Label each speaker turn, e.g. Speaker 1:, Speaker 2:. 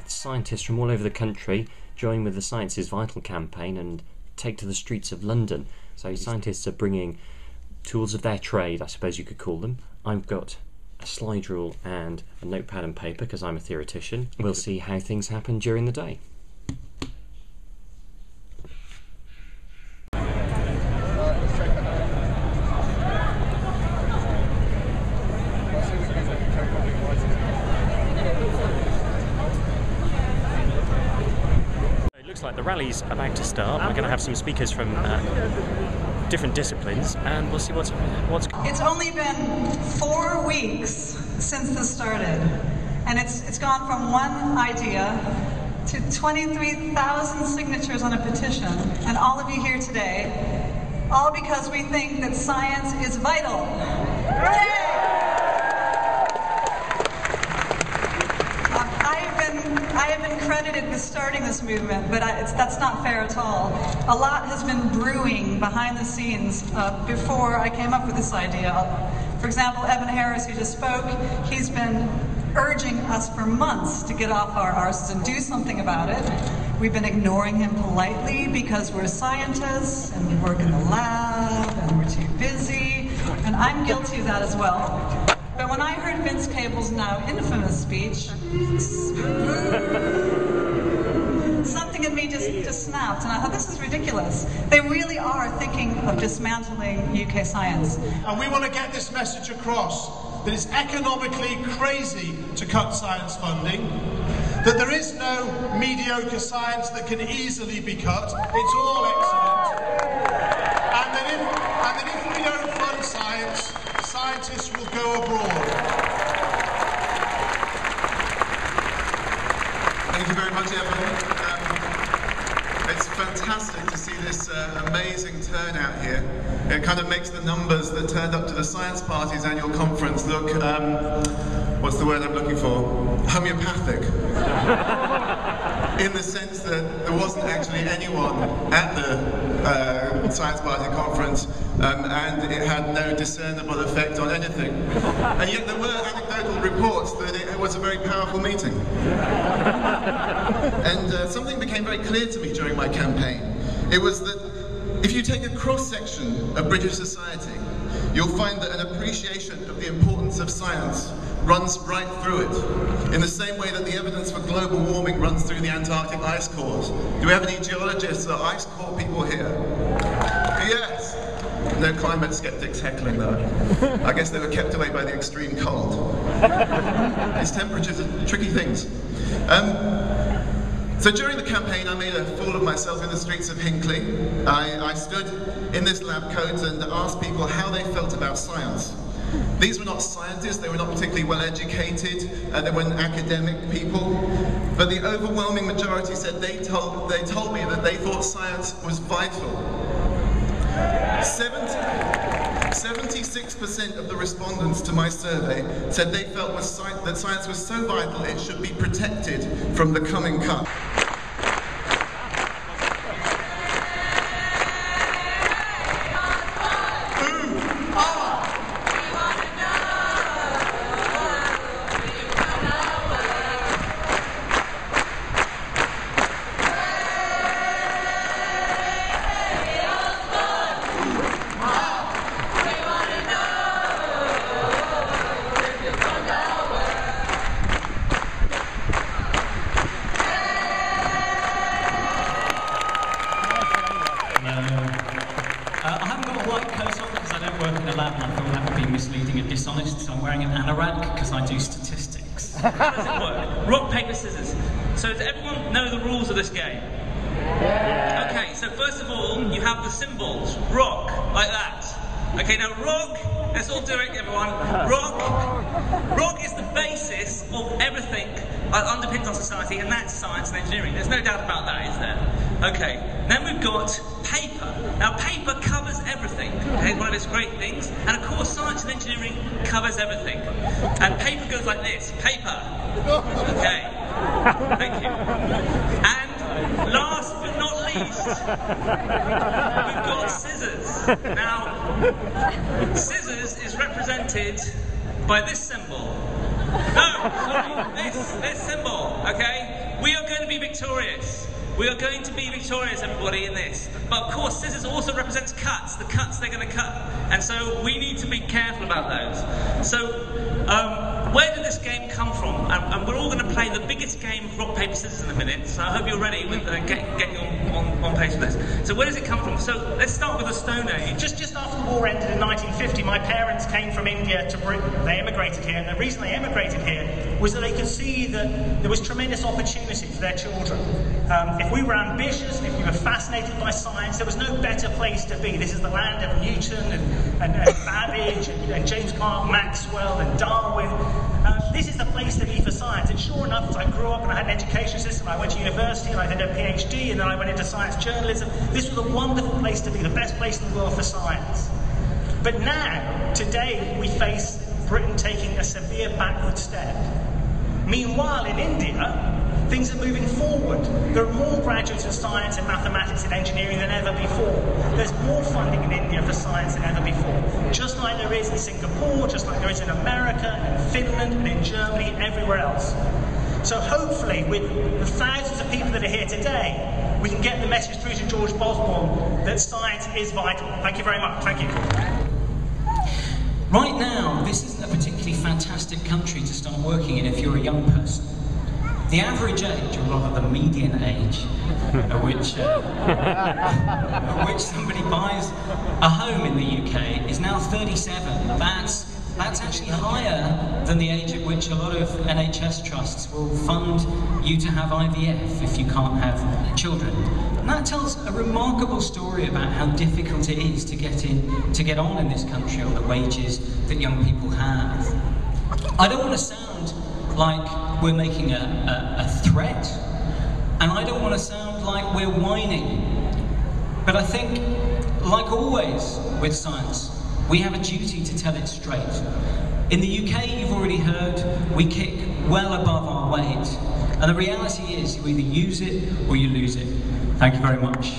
Speaker 1: Scientists from all over the country join with the ScienceVItal campaign and take to the streets of London. So scientists are bringing tools of their trade, I suppose you could call them. I've got a slide rule and a notepad and paper because I'm a theoretician. We'll see how things happen during the day. Like the rally's about to start. We're going to have some speakers from different disciplines, and we'll see what's.
Speaker 2: It's only been 4 weeks since this started, and it's gone from one idea to 23,000 signatures on a petition, and all of you here today, all because we think that science is vital. Yay! I have been credited with starting this movement, but that's not fair at all. A lot has been brewing behind the scenes before I came up with this idea. For example, Evan Harris, who just spoke, he's been urging us for months to get off our arses and do something about it. We've been ignoring him politely because we're scientists and we work in the lab and we're too busy, and I'm guilty of that as well. But when I heard Vince Cable's now infamous speech, something in me just snapped, and I thought, this is ridiculous. They really are thinking of dismantling UK science.
Speaker 3: And we want to get this message across, that it's economically crazy to cut science funding, that there is no mediocre science that can easily be cut, it's all excellent, and that if we don't fund science, scientists will go abroad.
Speaker 4: Thank you very much, Evan. It's fantastic to see this amazing turnout here. It kind of makes the numbers that turned up to the Science Party's annual conference look, what's the word I'm looking for? Homeopathic. In the sense that there wasn't actually anyone at the Science Party conference, and it had no discernible effect on anything. And yet there were anecdotal reports that it was a very powerful meeting. And something became very clear to me during my campaign. It was that if you take a cross-section of British society, you'll find that an appreciation of the importance of science runs right through it, in the same way that the evidence for global warming runs through the Antarctic ice cores. Do we have any geologists or ice core people here? Yes. No climate skeptics heckling though. I guess they were kept away by the extreme cold. These temperatures are tricky things. So during the campaign, I made a fool of myself in the streets of Hinckley. I stood in this lab coat and asked people how they felt about science. These were not scientists, they were not particularly well educated, they weren't academic people, but the overwhelming majority said they told me that they thought science was vital. 76% of the respondents to my survey said they felt that science was so vital it should be protected from the coming cut.
Speaker 5: I haven't got a white coat on because I don't work in a lab and I thought that would be misleading and dishonest, so I'm wearing an anorak because I do statistics. How does it work? Rock, paper, scissors. So does everyone know the rules of this game? Yeah. Okay, so first of all, you have the symbols. Rock, like that. Okay, now rock, let's all do it, everyone. Rock is the basis of everything that underpins our society, and that's science and engineering. There's no doubt about that, is there? Okay, then we've got paper. Now paper covers everything, okay, one of its great things, and of course science and engineering covers everything. And paper goes like this, paper. Okay, thank you. And last but not least, we've got scissors. Now, scissors is represented by this symbol. No, sorry.
Speaker 6: this symbol, okay? We are going to be victorious. We are going to be victorious, everybody, in this. But of course, scissors also represents cuts, the cuts they're going to cut. And so we need to be careful about those. So, where did this game come from? And we're all going to play the biggest game of rock, paper, scissors in a minute. So I hope you're ready with getting on pace with this. So where does it come from? So let's start with the Stone Age.
Speaker 7: Just after the war ended in 1950, my parents came from India to Britain. They emigrated here, and the reason they emigrated here was that they could see that there was tremendous opportunity for their children. If we were ambitious, and if we were fascinated by science, there was no better place to be. This is the land of Newton and Babbage and James Clerk Maxwell and Darwin. This is the place to be for science. And sure enough, as I grew up and I had an education system, I went to university and I did a PhD, and then I went into science journalism. This was a wonderful place to be, the best place in the world for science. But now, today, we face Britain taking a severe backward step. Meanwhile, in India, things are moving forward. There are more graduates in science and mathematics and engineering than ever before. There's more funding in India for science than ever before. Just like there is in Singapore, just like there is in America, in Finland, and in Germany, everywhere else. So hopefully, with the thousands of people that are here today, we can get the message through to George Bosborn that science is vital. Thank you very much. Thank you.
Speaker 5: Right now, this isn't a particularly fantastic country to start working in if you're a young person. The average age, or rather the median age, at which somebody buys a home in the UK is now 37. That's actually higher than the age at which a lot of NHS trusts will fund you to have IVF if you can't have children. And that tells a remarkable story about how difficult it is to get on in this country on the wages that young people have. I don't want to sound like we're making a threat, and I don't want to sound like we're whining. But I think, like always with science, we have a duty to tell it straight. In the UK, you've already heard, we kick well above our weight. And the reality is, you either use it or you lose it. Thank you very much.